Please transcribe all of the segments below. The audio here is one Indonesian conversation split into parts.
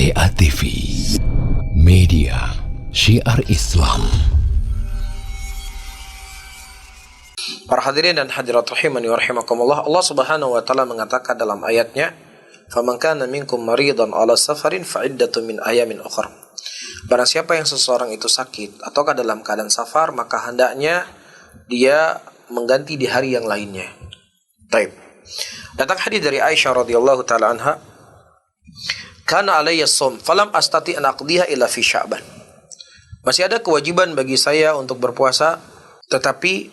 MTA TV, media syiar Islam. Para hadirin dan hadirat rahimani wa rahimakumullah, Allah Subhanahu wa taala mengatakan dalam ayatnya, "Faman kana minkum maridan 'ala safarin fa'iddatun min ayamin ukhra." Barang siapa yang seseorang itu sakit ataukah dalam keadaan safar, maka hendaknya dia mengganti di hari yang lainnya. Baik. Datang hadis dari Aisyah radhiyallahu taala anha, "Kana alayya shaum falam astati an aqdiha illa fi Sya'ban." Masih ada kewajiban bagi saya untuk berpuasa, tetapi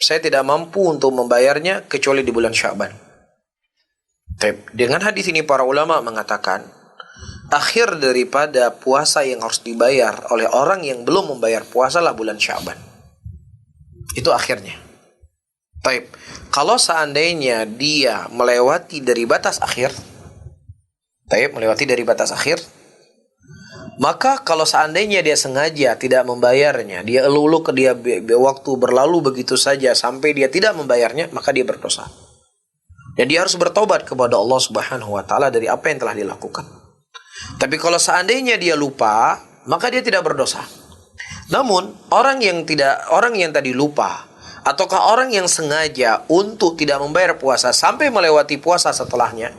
saya tidak mampu untuk membayarnya kecuali di bulan Sya'ban. Dengan hadis ini para ulama mengatakan, akhir daripada puasa yang harus dibayar oleh orang yang belum membayar puasa lah bulan Sya'ban. Itu akhirnya. Kalau seandainya dia melewati dari batas akhir, maka kalau seandainya dia sengaja tidak membayarnya, dia elu-elu ke dia waktu berlalu begitu saja sampai dia tidak membayarnya, maka dia berdosa. Dan dia harus bertobat kepada Allah Subhanahu wa taala dari apa yang telah dilakukan. Tapi kalau seandainya dia lupa, maka dia tidak berdosa. Namun orang yang tadi lupa ataukah orang yang sengaja untuk tidak membayar puasa sampai melewati puasa setelahnya,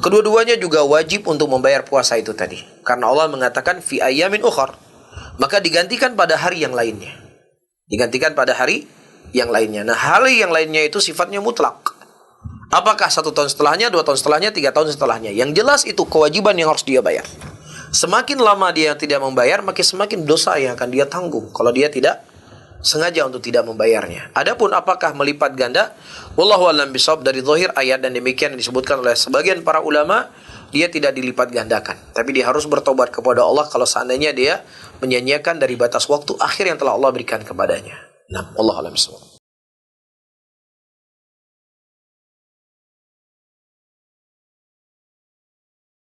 kedua-duanya juga wajib untuk membayar puasa itu tadi. Karena Allah mengatakan fi ayamin ukhar, maka digantikan pada hari yang lainnya. Nah, hari yang lainnya itu sifatnya mutlak. Apakah 1 tahun setelahnya, 2 tahun setelahnya, 3 tahun setelahnya? Yang jelas itu kewajiban yang harus dia bayar. Semakin lama dia tidak membayar, makin semakin dosa yang akan dia tanggung kalau dia tidak sengaja untuk tidak membayarnya. Adapun apakah melipat ganda, wallahu a'lam bishawab, dari zahir ayat dan demikian disebutkan oleh sebagian para ulama, dia tidak dilipat gandakan, tapi dia harus bertobat kepada Allah kalau seandainya dia menyanyiakan dari batas waktu akhir yang telah Allah berikan kepadanya. Nah, wallahu a'lam bishawab.